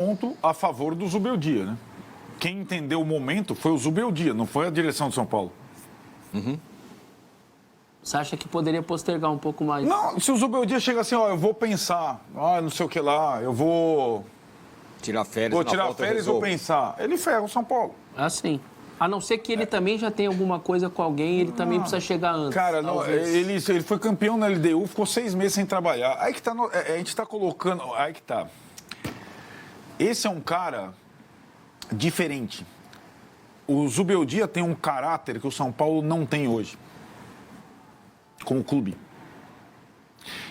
ponto a favor do Zubeldia, né? Quem entendeu o momento foi o Zubeldia, não foi a direção de São Paulo. Você acha que poderia postergar um pouco mais? Não, se o Zubeldia chega assim, ó, eu vou pensar, não sei o que lá, eu vou Tirar férias. Vou tirar férias ou pensar. Ele ferra o São Paulo. Assim. A não ser que ele também já tenha alguma coisa com alguém, ele também precisa chegar antes. Cara, não, ele foi campeão na LDU, ficou 6 meses sem trabalhar. Aí que tá, a gente tá colocando. Aí que tá. Esse é um cara diferente. O Zubeldia tem um caráter que o São Paulo não tem hoje. Como clube.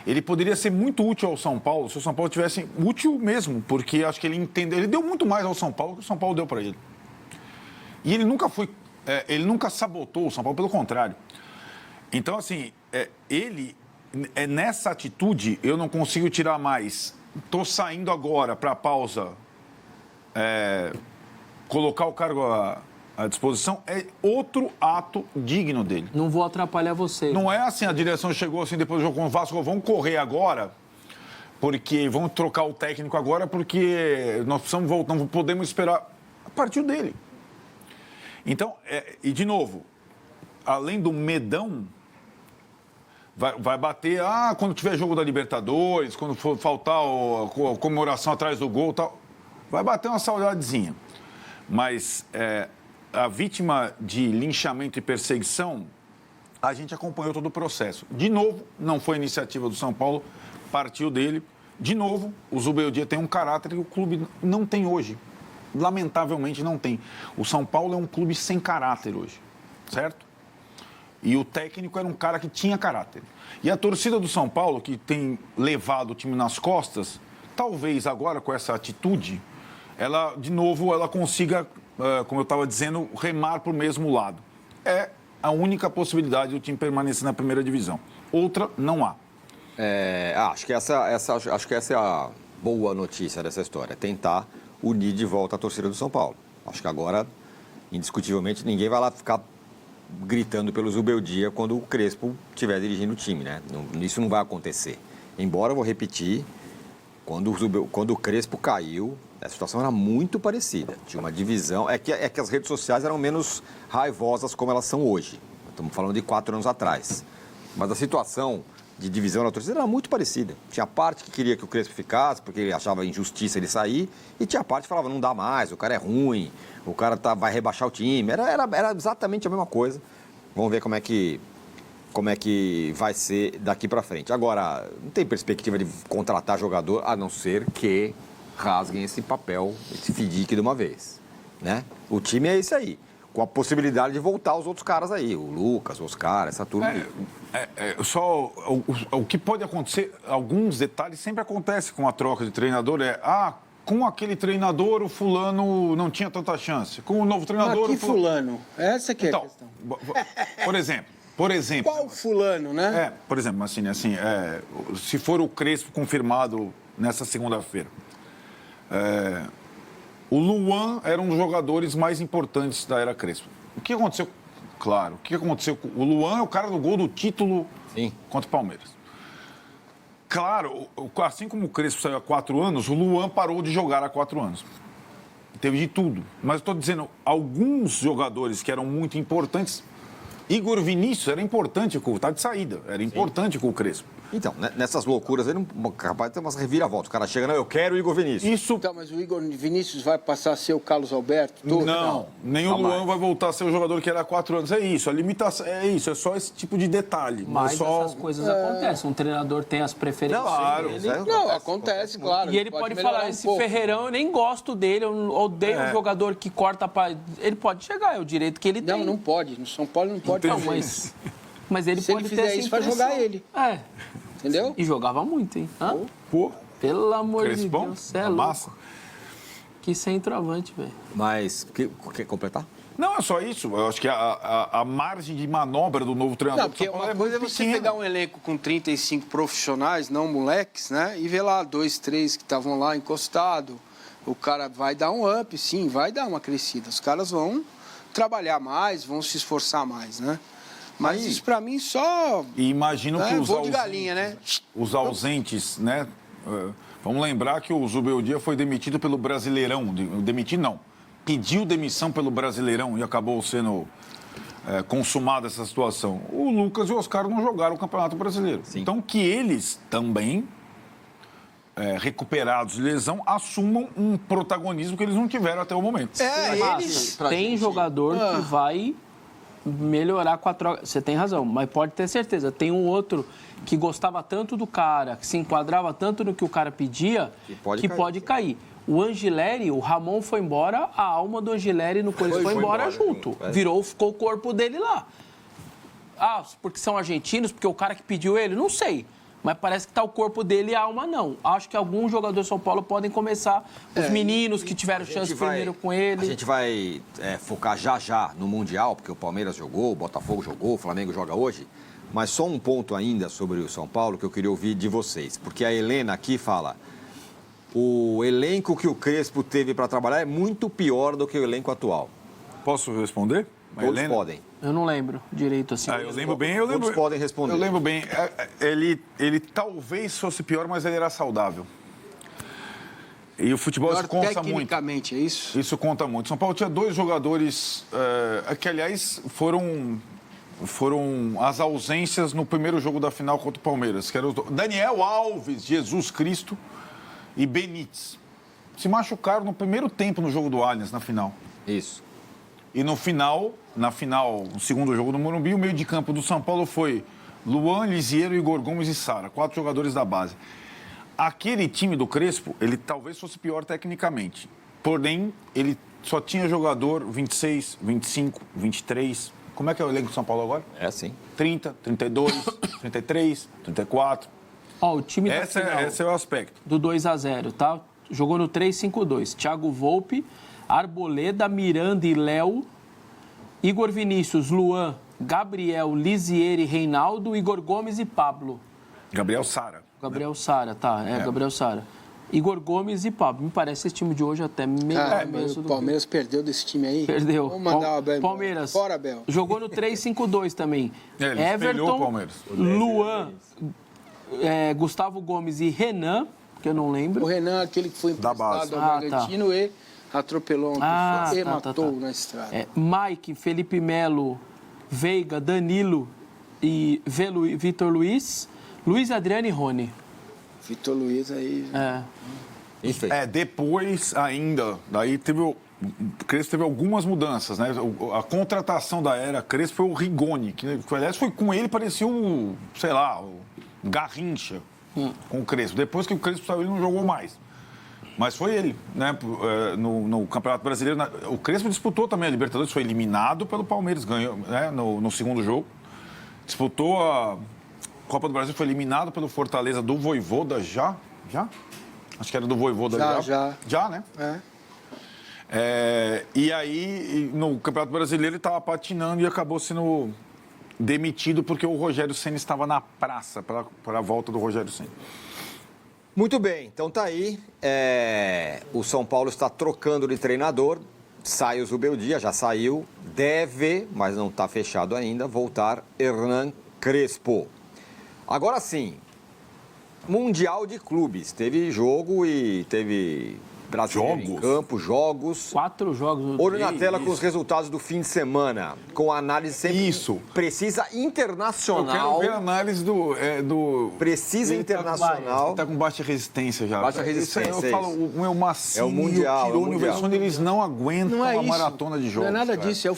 Ele poderia ser muito útil ao São Paulo se o São Paulo tivesse útil mesmo, porque acho que ele entendeu. Ele deu muito mais ao São Paulo que o São Paulo deu para ele. E ele nunca foi. Ele nunca sabotou o São Paulo, pelo contrário. Então, assim, nessa atitude, eu não consigo tirar mais. Estou saindo agora para a pausa, colocar o cargo à disposição, é outro ato digno dele. Não vou atrapalhar você. Não é assim, a direção chegou assim depois do jogo com o Vasco, vamos correr agora, porque vamos trocar o técnico agora, porque nós precisamos voltar, não podemos esperar. Partiu dele. Então, e de novo, além do medão, vai bater, quando tiver jogo da Libertadores, quando for faltar a comemoração atrás do gol, tal, vai bater uma saudadezinha. Mas a vítima de linchamento e perseguição, a gente acompanhou todo o processo. De novo, não foi iniciativa do São Paulo, partiu dele. De novo, o Zubeldia tem um caráter que o clube não tem hoje. Lamentavelmente não tem. O São Paulo é um clube sem caráter hoje, certo? E o técnico era um cara que tinha caráter. E a torcida do São Paulo, que tem levado o time nas costas, talvez agora com essa atitude, ela, de novo, ela consiga, como eu estava dizendo, remar para o mesmo lado. É a única possibilidade do time permanecer na primeira divisão. Outra, não há. Acho que essa é a boa notícia dessa história. Tentar unir de volta a torcida do São Paulo. Acho que agora, indiscutivelmente, ninguém vai lá ficar gritando pelo Zubeldia quando o Crespo estiver dirigindo o time, né? Isso não vai acontecer. Embora, eu vou repetir, quando o Crespo caiu, a situação era muito parecida. Tinha uma divisão. É que as redes sociais eram menos raivosas como elas são hoje. Estamos falando de 4 anos atrás. Mas a situação de divisão na torcida era muito parecida. Tinha parte que queria que o Crespo ficasse, porque ele achava injustiça ele sair, e tinha parte que falava, não dá mais, o cara é ruim, o cara vai rebaixar o time. Era exatamente a mesma coisa. Vamos ver como é que vai ser daqui para frente. Agora, não tem perspectiva de contratar jogador, a não ser que rasguem esse papel, esse fidique de uma vez, né? O time é esse aí, com a possibilidade de voltar os outros caras aí, o Lucas, o Oscar, essa turma. Só o que pode acontecer, alguns detalhes sempre acontece com a troca de treinador, com aquele treinador o fulano não tinha tanta chance, com o novo treinador... Mas que fulano? Essa que é a questão. Por exemplo... Qual fulano, né? Por exemplo, assim, se for o Crespo confirmado nessa segunda-feira, o Luan era um dos jogadores mais importantes da era Crespo. O que aconteceu? Claro, o que aconteceu? O Luan é o cara do gol do título contra o Palmeiras. Claro, assim como o Crespo saiu há 4 anos, o Luan parou de jogar há 4 anos. Teve de tudo. Mas estou dizendo, alguns jogadores que eram muito importantes... Igor Vinícius era importante, tá de saída, era importante com o Crespo. Então, nessas loucuras, ele não capaz de ter umas reviravoltas. O cara chega, não, eu quero o Igor Vinícius. Então, mas o Igor Vinícius vai passar a ser o Carlos Alberto? Não, nem o Luan vai voltar a ser o jogador que era há 4 anos. É isso, a limitação é isso, é só esse tipo de detalhe. Mas só... essas coisas acontecem. Um treinador tem as preferências dele. Não, acontece, claro. E ele pode falar, esse Ferreirão, eu nem gosto dele, eu odeio um jogador que corta pra... Ele pode chegar, é o direito que ele tem. Não pode. No São Paulo não pode. Não, mas ele se pode ele ter fizer essa isso, vai impressão. jogar ele. Entendeu? E jogava muito, hein? Pô, Pelo amor Crespão, de Deus, você é massa. louco. Que centroavante, velho. Mas, quer completar? Não, é só isso. Eu acho que a margem de manobra do novo treinador... Não, porque uma coisa é você pegar um elenco com 35 profissionais, não moleques, né? E ver lá 2, 3 que estavam lá encostados. O cara vai dar um up, sim, vai dar uma crescida. Os caras vão trabalhar mais, vão se esforçar mais, né? Mas isso pra mim só... E imagino que voo de galinha, né? Os ausentes, né? Vamos lembrar que o Zubeldia foi demitido pelo Brasileirão. Demitido não. Pediu demissão pelo Brasileirão e acabou sendo consumada essa situação. O Lucas e o Oscar não jogaram o Campeonato Brasileiro. Sim. Então, que eles também, recuperados de lesão, assumam um protagonismo que eles não tiveram até o momento. Mas tem jogador que vai melhorar com a troca. Você tem razão, mas pode ter certeza. Tem um outro que gostava tanto do cara, que se enquadrava tanto no que o cara pedia, que pode cair. O Angileri, o Ramon foi embora, a alma do Angileri no Corinthians foi embora junto. Ficou o corpo dele lá. Ah, porque são argentinos, porque o cara que pediu ele? Não sei. Mas parece que está o corpo dele e a alma não. Acho que alguns jogadores de São Paulo podem começar. Os meninos que tiveram chance primeiro com ele. A gente vai focar já no Mundial, porque o Palmeiras jogou, o Botafogo jogou, o Flamengo joga hoje. Mas só um ponto ainda sobre o São Paulo que eu queria ouvir de vocês. Porque a Helena aqui fala... O elenco que o Crespo teve para trabalhar é muito pior do que o elenco atual. Posso responder? Todos podem. Eu não lembro direito assim. Eu lembro bem. Todos podem responder. Eu lembro bem. Ele talvez fosse pior, mas ele era saudável. E o futebol isso conta muito. Tecnicamente, é isso? Isso conta muito. São Paulo tinha 2 jogadores que, aliás, foram as ausências no primeiro jogo da final contra o Palmeiras, que eram Daniel Alves, Jesus Cristo e Benítez. Se machucaram no primeiro tempo no jogo do Allianz, na final. Isso. E no final, no segundo jogo do Morumbi, o meio de campo do São Paulo foi Luan, Lisiero, Igor Gomes e Sara, 4 jogadores da base. Aquele time do Crespo, ele talvez fosse pior tecnicamente. Porém, ele só tinha jogador 26, 25, 23. Como é que é o elenco do São Paulo agora? É sim. 30, 32, 33, 34. Ó, o time da final Esse é o aspecto. do 2-0, tá? Jogou no 3-5-2. Thiago Volpe, Arboleda, Miranda e Léo, Igor Vinícius, Luan, Gabriel, Lisieri, Reinaldo, Igor Gomes e Pablo. Gabriel Sara. Gabriel Sara, tá. Gabriel Sara. Igor Gomes e Pablo. Me parece esse time de hoje até melhor mesmo. O Palmeiras perdeu desse time aí. Perdeu. Vamos mandar o Abel. Palmeiras. Fora, Abel. Jogou no 3-5-2 também. Ele espelhou o Palmeiras. Luan, Gustavo Gomes e Renan, que eu não lembro. O Renan, aquele que foi emprestado ao Bragantino e atropelou uma pessoa e matou na estrada. Mike, Felipe Melo, Veiga, Danilo e Vitor Luiz, Luiz Adriano e Rony. Vitor Luiz aí... Depois ainda, daí o Crespo teve algumas mudanças, né? A contratação da era Crespo foi o Rigoni, que aliás foi com ele, parecia o Garrincha com o Crespo. Depois que o Crespo saiu, ele não jogou mais. Mas foi ele, né? No Campeonato Brasileiro. O Crespo disputou também a Libertadores, foi eliminado pelo Palmeiras, ganhou, né? No segundo jogo. Disputou a Copa do Brasil, foi eliminado pelo Fortaleza do Vojvoda já? Acho que era do Vojvoda já. Já, né? E aí, no Campeonato Brasileiro, ele estava patinando e acabou sendo demitido porque o Rogério Ceni estava na praça para a volta do Rogério Ceni. Muito bem, então tá aí. O São Paulo está trocando de treinador. Sai o Zubeldia, já saiu. Deve, mas não está fechado ainda, voltar Hernan Crespo. Agora sim, Mundial de Clubes. Teve jogo e teve brasileiro em campo, jogos. 4 jogos. Olho na tela com os resultados do fim de semana, com a análise sempre precisa internacional. Eu quero ver a análise do precisa internacional. Está com baixa resistência já. Baixa resistência. Eu falo, o Massini, é o Mundial, o Tirone, eles não aguentam a maratona de jogos. Não é nada disso, é o